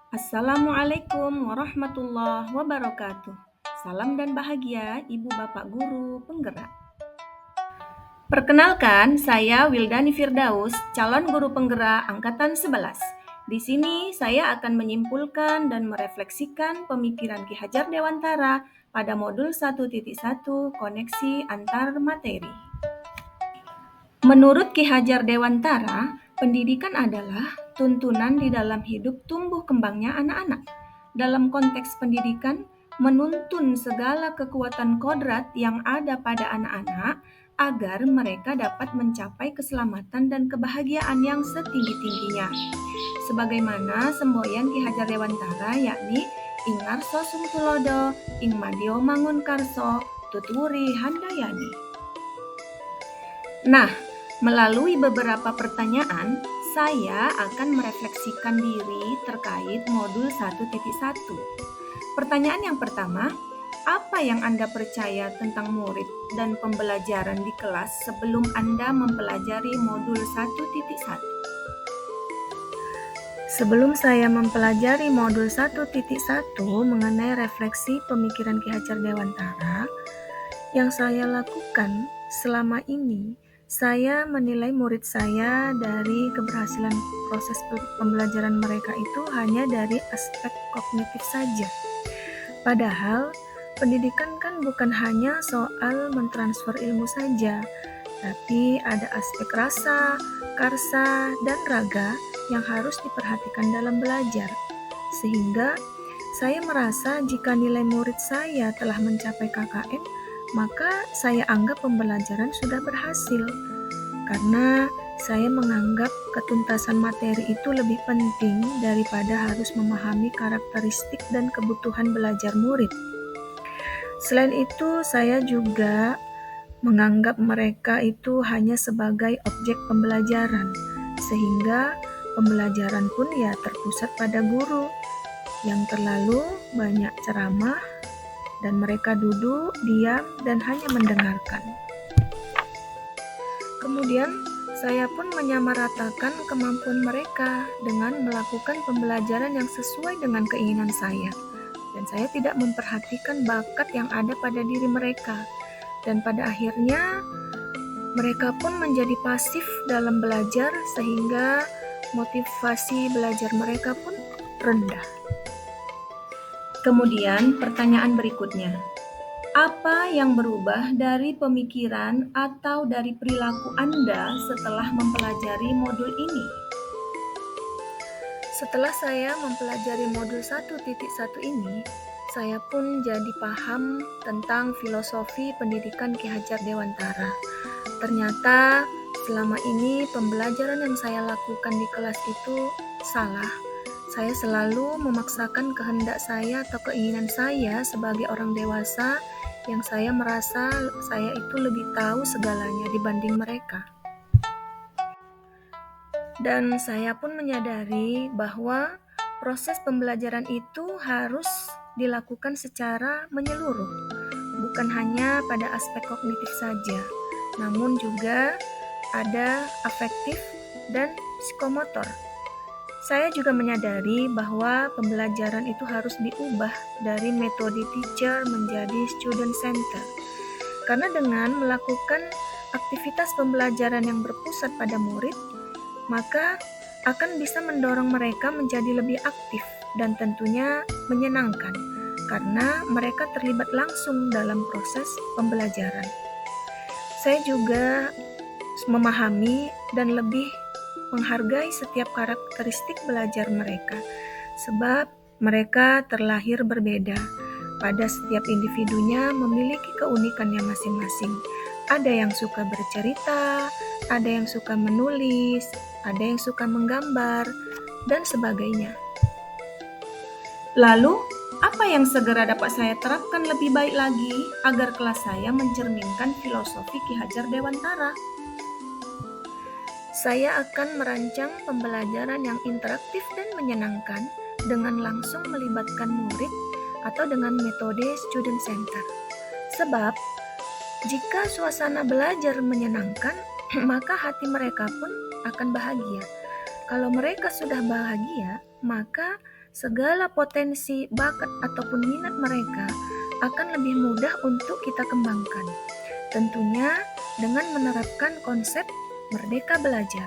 Assalamualaikum warahmatullahi wabarakatuh. Salam dan bahagia Ibu Bapak Guru Penggerak. Perkenalkan, saya Wildani Firdaus, calon guru penggerak angkatan 11. Di sini saya akan menyimpulkan dan merefleksikan pemikiran Ki Hajar Dewantara pada modul 1.1 koneksi antar materi. Menurut Ki Hajar Dewantara, pendidikan adalah tuntunan di dalam hidup tumbuh kembangnya anak-anak. Dalam konteks pendidikan, menuntun segala kekuatan kodrat yang ada pada anak-anak agar mereka dapat mencapai keselamatan dan kebahagiaan yang setinggi-tingginya. Sebagaimana semboyan Ki Hajar Dewantara yakni Ingarso Sungtulodo, Ing Madio Mangunkarso, Tutwuri Handayani. Nah, melalui beberapa pertanyaan, saya akan merefleksikan diri terkait modul 1.1. Pertanyaan yang pertama, apa yang Anda percaya tentang murid dan pembelajaran di kelas sebelum Anda mempelajari modul 1.1? Sebelum saya mempelajari modul 1.1 mengenai refleksi pemikiran Ki Hajar Dewantara, yang saya lakukan selama ini, saya menilai murid saya dari keberhasilan proses pembelajaran mereka itu hanya dari aspek kognitif saja. Padahal, pendidikan kan bukan hanya soal mentransfer ilmu saja, tapi ada aspek rasa, karsa, dan raga yang harus diperhatikan dalam belajar. Sehingga, saya merasa jika nilai murid saya telah mencapai KKM, maka saya anggap pembelajaran sudah berhasil, karena saya menganggap ketuntasan materi itu lebih penting daripada harus memahami karakteristik dan kebutuhan belajar murid. Selain itu, saya juga menganggap mereka itu hanya sebagai objek pembelajaran, sehingga pembelajaran pun ya terpusat pada guru yang terlalu banyak ceramah dan mereka duduk, diam, dan hanya mendengarkan. Kemudian, saya pun menyamaratakan kemampuan mereka dengan melakukan pembelajaran yang sesuai dengan keinginan saya. Dan saya tidak memperhatikan bakat yang ada pada diri mereka. Dan pada akhirnya, mereka pun menjadi pasif dalam belajar sehingga motivasi belajar mereka pun rendah. Kemudian pertanyaan berikutnya, apa yang berubah dari pemikiran atau dari perilaku Anda setelah mempelajari modul ini? Setelah saya mempelajari modul 1.1 ini, saya pun jadi paham tentang filosofi pendidikan Ki Hajar Dewantara. Ternyata selama ini pembelajaran yang saya lakukan di kelas itu salah. Saya selalu memaksakan kehendak saya atau keinginan saya sebagai orang dewasa yang saya merasa saya itu lebih tahu segalanya dibanding mereka. Dan saya pun menyadari bahwa proses pembelajaran itu harus dilakukan secara menyeluruh, bukan hanya pada aspek kognitif saja, namun juga ada afektif dan psikomotor. Saya juga menyadari bahwa pembelajaran itu harus diubah dari metode teacher menjadi student center. Karena dengan melakukan aktivitas pembelajaran yang berpusat pada murid, maka akan bisa mendorong mereka menjadi lebih aktif dan tentunya menyenangkan, karena mereka terlibat langsung dalam proses pembelajaran. Saya juga memahami dan lebih menghargai setiap karakteristik belajar mereka, sebab mereka terlahir berbeda. Pada setiap individunya memiliki keunikannya masing-masing. Ada yang suka bercerita, ada yang suka menulis, ada yang suka menggambar, dan sebagainya. Lalu, apa yang segera dapat saya terapkan lebih baik lagi agar kelas saya mencerminkan filosofi Ki Hajar Dewantara? Saya akan merancang pembelajaran yang interaktif dan menyenangkan dengan langsung melibatkan murid atau dengan metode student center. Sebab, jika suasana belajar menyenangkan, maka hati mereka pun akan bahagia. Kalau mereka sudah bahagia, maka segala potensi, bakat, ataupun minat mereka akan lebih mudah untuk kita kembangkan. Tentunya dengan menerapkan konsep merdeka belajar,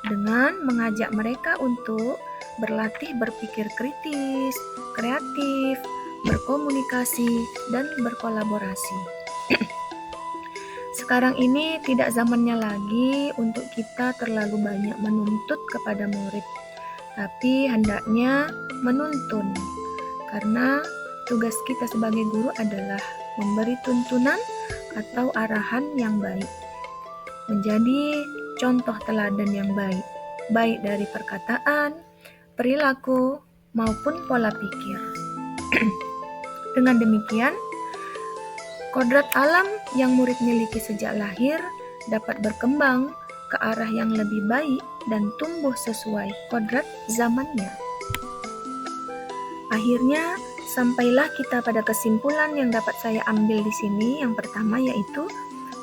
dengan mengajak mereka untuk berlatih berpikir kritis, kreatif, berkomunikasi, dan berkolaborasi. Sekarang ini tidak zamannya lagi untuk kita terlalu banyak menuntut kepada murid, tapi hendaknya menuntun, karena tugas kita sebagai guru adalah memberi tuntunan atau arahan yang baik, menjadi contoh teladan yang baik, baik dari perkataan, perilaku, maupun pola pikir. Dengan demikian, kodrat alam yang murid miliki sejak lahir dapat berkembang ke arah yang lebih baik dan tumbuh sesuai kodrat zamannya. Akhirnya, sampailah kita pada kesimpulan yang dapat saya ambil di sini. Yang pertama yaitu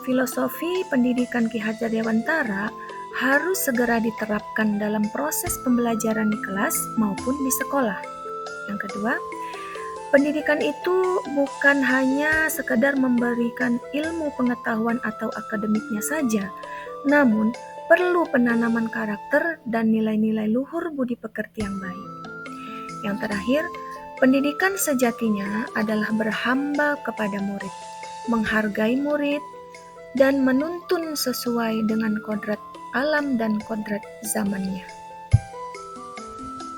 filosofi pendidikan Ki Hajar Dewantara harus segera diterapkan dalam proses pembelajaran di kelas maupun di sekolah. Yang kedua, pendidikan itu bukan hanya sekedar memberikan ilmu pengetahuan atau akademiknya saja, namun perlu penanaman karakter dan nilai-nilai luhur budi pekerti yang baik. Yang terakhir, pendidikan sejatinya adalah berhamba kepada murid, menghargai murid, dan menuntun sesuai dengan kodrat alam dan kodrat zamannya.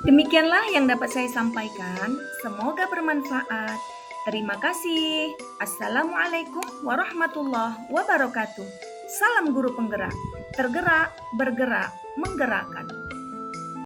Demikianlah yang dapat saya sampaikan. Semoga bermanfaat. Terima kasih. Assalamualaikum warahmatullahi wabarakatuh. Salam guru penggerak. Tergerak, bergerak, menggerakkan.